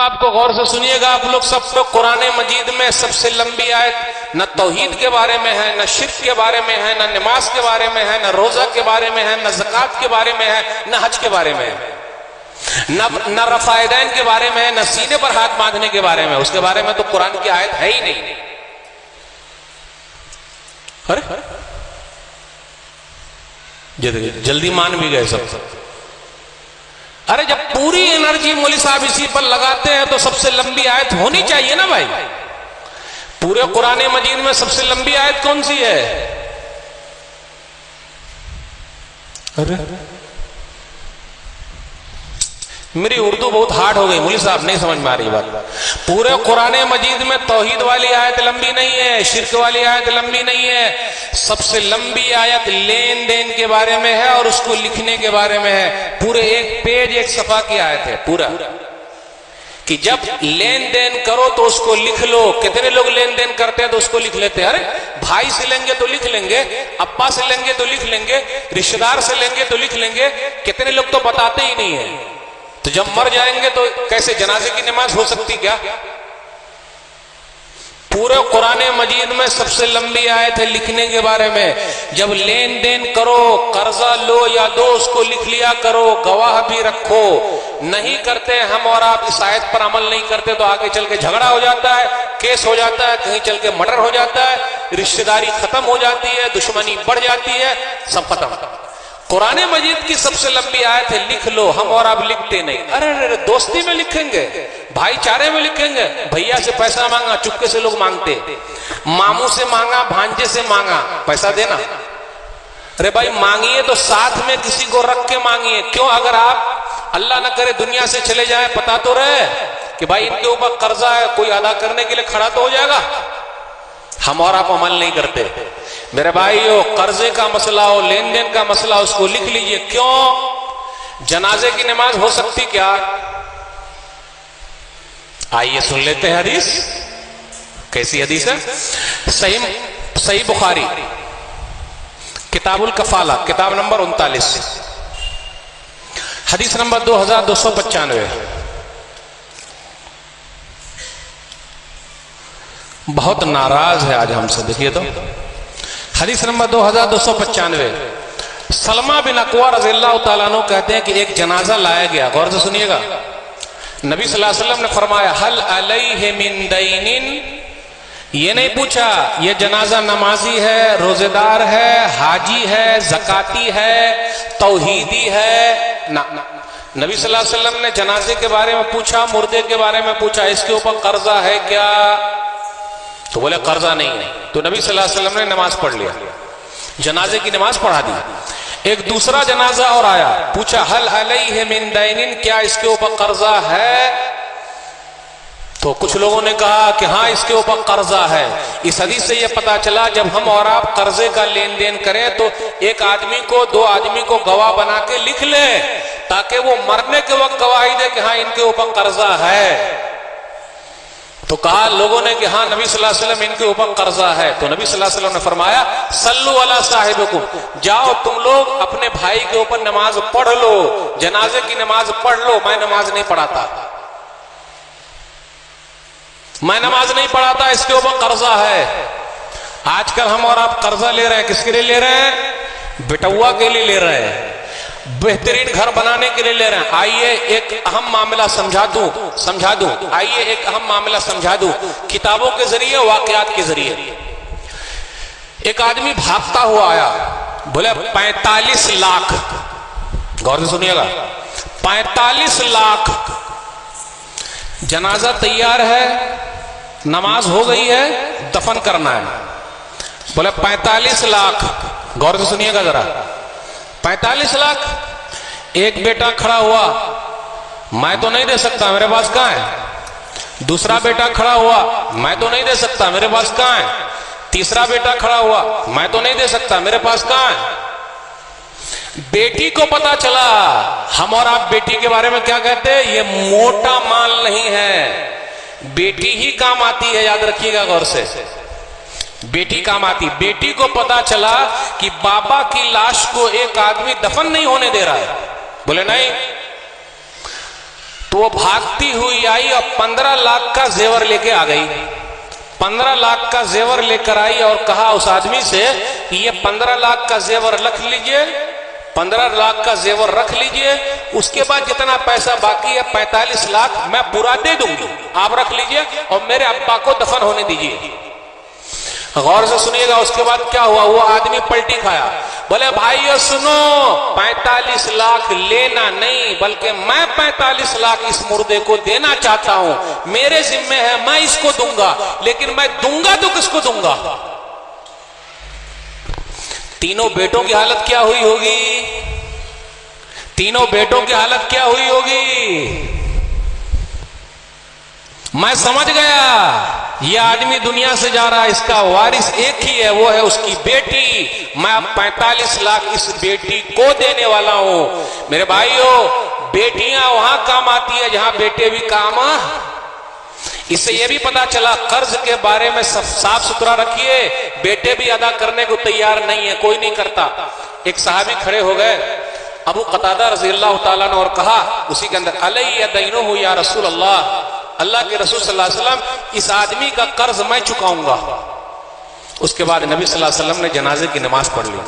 आपको गौर से सुनिएगा आप लोग सब लोग। कुरान मजीद में सबसे लंबी आयत न तौहीद के बारे में है, न शिर्क के बारे में है, न नमाज के बारे में है, न रोजा के बारे में है, न ज़कात के बारे में है, न हज के बारे में है, न रफ़ाइदैन के बारे में है, न सीने पर हाथ बांधने के बारे में। उसके बारे में तो कुरान की आयत है ही नहीं। अरे जल्दी मान भी गए सब। अरे जब पूरी एनर्जी मौलवी साहब इसी पर लगाते हैं तो सबसे लंबी आयत होनी चाहिए ना भाई। पूरे कुरान मजीद में सबसे लंबी आयत कौन सी है? अरे मेरी उर्दू बहुत हार्ड हो गई मौलवी साहब, नहीं समझ में आ रही बात। पूरे कुरान मजीद में तौहीद वाली आयत लंबी नहीं है, शिर्क वाली आयत लंबी नहीं है। सबसे लंबी आयत लेन देन के बारे में है और उसको लिखने के बारे में है। पूरे एक पेज एक सफा की आयत है पूरा, कि जब लेन देन करो तो उसको लिख लो। कितने लोग लेन देन करते हैं तो उसको लिख लेते हैं। अरे भाई से लेंगे तो लिख लेंगे, अब्बा से लेंगे तो लिख लेंगे, रिश्तेदार से लेंगे तो लिख लेंगे। कितने लोग तो बताते ही नहीं है। तो जब मर जाएंगे तो कैसे जनाजे की नमाज हो सकती क्या? पूरे कुरान मजीद में सबसे लंबी आयत है लिखने के बारे में। जब लेन देन करो, कर्जा लो या दो, उसको लिख लिया करो, गवाह भी रखो। नहीं करते हम और आप इस आयत पर अमल नहीं करते तो आगे चल के झगड़ा हो जाता है, केस हो जाता है, कहीं चल के मर्डर हो जाता है, रिश्तेदारी खत्म हो जाती है, दुश्मनी बढ़ जाती है, सब खत्म। कुरान मजीद की सबसे लंबी आयत है लिख लो। हम और आप लिखते नहीं। अरे दोस्ती में लिखेंगे, भाईचारे में लिखेंगे। भैया से पैसा मांगा, चुपके से लोग मांगते। मामू से मांगा, भांजे से मांगा, पैसा देना। अरे भाई मांगिए तो साथ में किसी को रख के मांगिए। क्यों? अगर आप अल्लाह ना करे दुनिया से चले जाए, पता तो रहे कि भाई इनके ऊपर कर्जा है, कोई अदा करने के लिए खड़ा तो हो जाएगा। हम और आप अमल नहीं करते। मेरे भाइयों, कर्जे का मसला हो, लेन देन का मसला, उसको लिख लीजिए। क्यों? जनाजे की नमाज हो सकती क्या? आइए सुन लेते हैं हदीस। कैसी हदीस है? सही बुखारी किताबुल कफाला, किताब नंबर 39, हदीस नंबर 2295। बहुत नाराज है आज हमसे। देखिए तो हदीस नंबर 2295। सलमा बिन अकवा रज़ियल्लाहु ताला अन्हु कहते हैं कि एक जनाजा लाया गया। गौर से सुनिएगा। नबी सल्लल्लाहु अलैहि वसल्लम ने फरमाया हल अलैहि मिन दैनिन। ये नहीं पूछा ये जनाजा नमाजी है, रोजेदार है, हाजी है, ज़काती है, तौहीदी है ना। नबी सल्लल्लाहु अलैहि वसल्लम ने जनाजे के बारे में पूछा, मुर्दे के बारे में पूछा, इसके ऊपर कर्जा है क्या? तो बोले कर्जा नहीं है। तो नबी सल्लल्लाहु अलैहि वसल्लम ने नमाज पढ़ लिया, जनाजे की नमाज पढ़ा दी। एक दूसरा जनाजा और आया, पूछा हल अलैहि मिन दैनिन, क्या इसके ऊपर कर्जा है? तो कुछ लोगों ने कहा कि हाँ इसके ऊपर कर्जा है। इस हदीस से यह पता चला जब हम और आप कर्जे का लेन देन करें तो एक आदमी को, दो आदमी को गवाह बना के लिख ले, ताकि वो मरने के वक्त गवाही दे कि हाँ इनके ऊपर कर्जा है। तो कहा लोगों ने कि हाँ नबी सल्लल्लाहु अलैहि वसल्लम इनके ऊपर कर्जा है। तो नबी सल्लल्लाहु अलैहि वसल्लम ने फरमाया सल्लु अला साहिबिकुम, जाओ तुम लोग अपने भाई के ऊपर नमाज पढ़ लो, जनाजे की नमाज पढ़ लो। मैं नमाज नहीं पढ़ाता, मैं नमाज नहीं पढ़ाता, इसके ऊपर कर्जा है। आजकल हम और आप कर्जा ले रहे हैं, किसके लिए ले रहे हैं? बेटुआ के लिए ले रहे हैं, बेहतरीन घर बनाने के लिए ले रहे हैं। आइए एक अहम मामला समझा दूं। आइए एक अहम मामला समझा दूं, किताबों के जरिए, वाकयात के जरिए। एक आदमी भागता हुआ आया, बोले 45 लाख। गौर से सुनिएगा, 45 लाख। जनाजा तैयार है, नमाज हो गई है, दफन करना है। बोले 45 लाख। गौर से सुनिएगा जरा, 45 लाख। एक बेटा खड़ा हुआ, मैं तो नहीं दे सकता, मेरे पास कहां है। दूसरा बेटा खड़ा हुआ, मैं तो नहीं दे सकता, मेरे पास कहां है। तीसरा बेटा खड़ा हुआ, मैं तो नहीं दे सकता, मेरे पास कहां है। बेटी को पता चला। हम और आप बेटी के बारे में क्या कहते हैं? ये मोटा माल नहीं है, बेटी ही काम आती है। याद रखिएगा गौर से, बेटी काम आती। बेटी को पता चला कि बाबा की लाश को एक आदमी दफन नहीं होने दे रहा है। बोले नहीं, तो वो भागती हुई आई और 15 लाख का जेवर लेके आ गई। 15 लाख का जेवर लेकर आई और कहा उस आदमी से कि ये 15 लाख का जेवर रख लीजिए, 15 लाख का जेवर रख लीजिए, उसके बाद जितना पैसा बाकी है 45 लाख मैं पूरा दे दूंगी, आप रख लीजिए और मेरे अब्बा को दफन होने दीजिए। गौर से सुनिएगा उसके बाद क्या हुआ। वो आदमी पलटी खाया, बोले भाइयों सुनो, 45 लाख लेना नहीं बल्कि मैं 45 लाख इस मुर्दे को देना चाहता हूं, मेरे जिम्मे है, मैं इसको दूंगा, लेकिन मैं दूंगा तो किसको दूंगा। तीनों बेटों की हालत क्या हुई होगी, तीनों बेटों की हालत क्या हुई होगी। मैं समझ गया ये आदमी दुनिया से जा रहा है, इसका वारिस एक ही है, वो है उसकी बेटी। मैं अब 45 लाख इस बेटी को देने वाला हूं। मेरे भाइयों, बेटियां वहां काम आती है जहां बेटे भी काम। इससे यह भी पता चला कर्ज के बारे में साफ सुथरा रखिए, बेटे भी अदा करने को तैयार नहीं है, कोई नहीं करता। एक सहाबी खड़े हो गए अबू कतादा रज़ी अल्लाह ताला ने और कहा उसी के अंदर अलैहि दैनुहु या रसूल अल्लाह, अल्लाह के रसूल सल्लल्लाहु अलैहि वसल्लम इस आदमी का कर्ज मैं चुकाऊंगा। उसके बाद नबी सल्लल्लाहु अलैहि वसल्लम ने जनाजे की नमाज पढ़ ली।